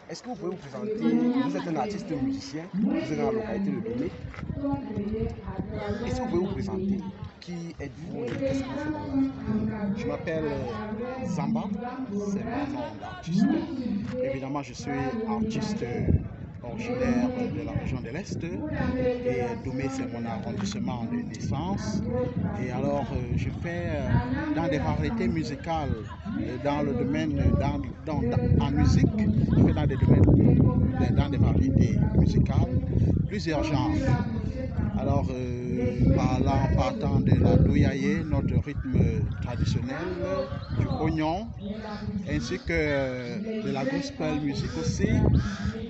Est-ce que vous pouvez vous présenter? Vous êtes un artiste musicien, vous êtes dans la localité de Lomé. Est-ce que vous pouvez vous présenter? Qui êtes-vous et qu'est-ce que vous faites dans la vie? Je m'appelle Zamba, c'est mon nom d'artiste. Évidemment, je suis artiste originaire de la région de l'Est et Lomé, c'est mon arrondissement de naissance. Et alors, je fais dans des variétés musicales, dans le domaine, en musique, je fais dans des domaines, dans des variétés musicales, plusieurs genres. Alors, partant de la douyaye, notre rythme traditionnel, du oignon, ainsi que de la gospel music aussi,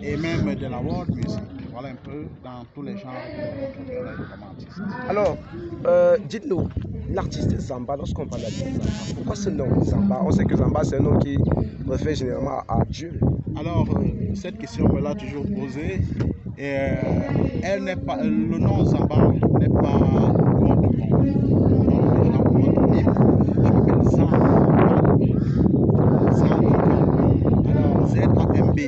et même de la world music. Voilà un peu dans tous les genres que l'on trouve comme artiste. Alors, dites-nous, l'artiste Zamba, lorsqu'on parle d'artiste Zamba, pourquoi ce nom Zamba? On sait que Zamba, c'est un nom qui réfère généralement à Dieu. Alors, cette question me l'a toujours posée. Et elle n'est pas, le nom Zamba n'est pas bon de mon nom. Les gens je m'appelle Zamba. Alors, Z-A-M-B.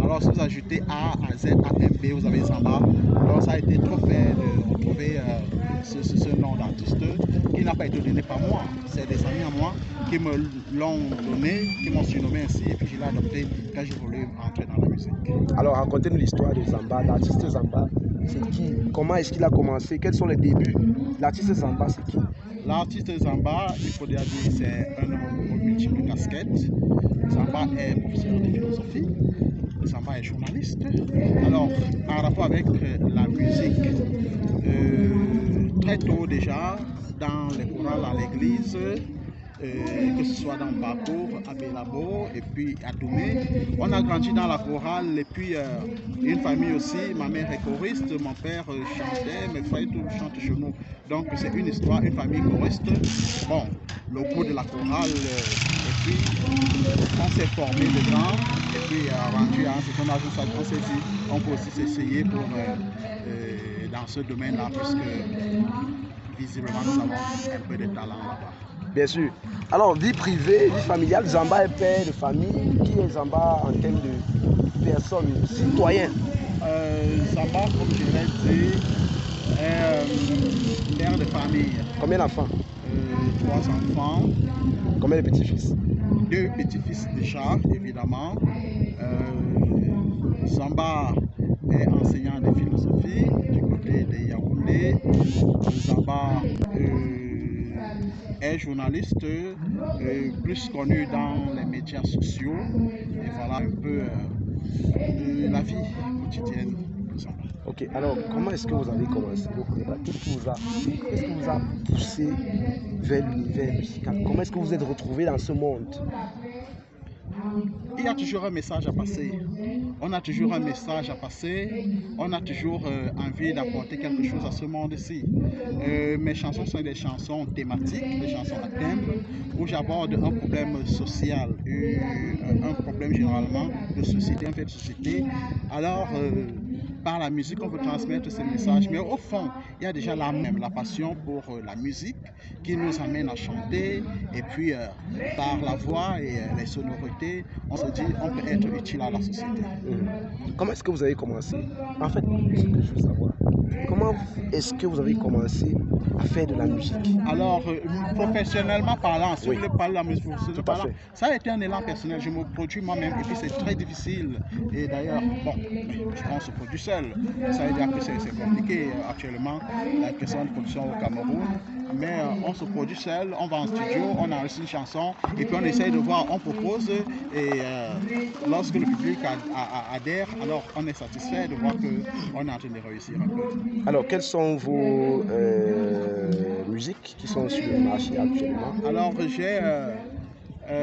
Alors, si vous ajoutez A à Z-A-M-B, vous avez Zamba. Alors, ça a été trop fait de trouver ce nom d'artiste qui n'a pas été donné par moi. C'est des amis à moi qui me l'ont donné, qui m'ont surnommé ainsi, et puis je l'ai adopté quand j'ai voulu entrer dans la musique. Alors, racontez-nous l'histoire de Zamba. L'artiste Zamba, c'est qui? Comment est-ce qu'il a commencé? Quels sont les débuts? L'artiste Zamba, c'est qui? L'artiste Zamba, il faut dire, c'est un homme aux multiples casquettes. Zamba est professeur de philosophie. Zamba est journaliste. Alors, en rapport avec la musique, très tôt déjà, dans les chorales à l'église, que ce soit dans Bakour, à Belabo et puis à Doumé. On a grandi dans la chorale et puis une famille aussi. Ma mère est choriste, mon père chantait, mes frères tous chantent chez nous. Donc c'est une histoire, une famille choriste. Bon, le goût de la chorale et puis on s'est formé dedans et puis rendu à un certain âge, on s'est dit on peut aussi s'essayer pour dans ce domaine-là puisque visiblement nous avons un peu de talent là-bas. Bien sûr. Alors, vie privée, vie familiale, Zamba est père de famille. Qui est Zamba en termes de personne, citoyen? Zamba, comme je l'ai dit, est mère de famille. Combien d'enfants? 3 enfants. Combien de petits-fils? 2 petits-fils déjà, évidemment. Zamba est enseignant de philosophie du côté de Yaoundé. Zamba est journaliste, plus connu dans les médias sociaux. Et voilà un peu la vie quotidienne de Zamba. Ok, alors comment est-ce que vous avez commencé? Qu'est-ce qui vous a poussé vers l'univers musical? Comment est-ce que vous êtes retrouvé dans ce monde? Il y a toujours un message à passer. On a toujours un message à passer. On a toujours envie d'apporter quelque chose à ce monde-ci. Mes chansons sont des chansons thématiques, des chansons à thème, où j'aborde un problème social, un problème généralement de société, un fait de société. Alors, par la musique, on veut transmettre ces messages. Mais au fond, il y a déjà la passion pour la musique qui nous amène à chanter. Et puis, par la voix et les sonorités, on se dit on peut être utile à la société. Comment est-ce que vous avez commencé? En fait, ce que je veux savoir, comment est-ce que vous avez commencé à faire de la musique? Alors, professionnellement parlant, si oui. vous voulez parler de la musique professionnellement parlant, ça a été un élan personnel. Je me produis moi-même et puis c'est très difficile. Et d'ailleurs, bon, on se produit seul. Ça veut dire que c'est compliqué actuellement, la question de production au Cameroun. Mais on se produit seul, on va en studio, on enregistre une chanson et puis on essaye de voir, on propose et lorsque le public adhère, alors on est satisfait de voir qu'on est en train de réussir un peu. Alors, quelles sont vos musiques qui sont sur le marché actuellement? Alors, j'ai...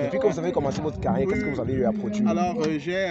depuis que vous avez commencé votre carrière, qu'est-ce que vous avez eu à produire? Alors, j'ai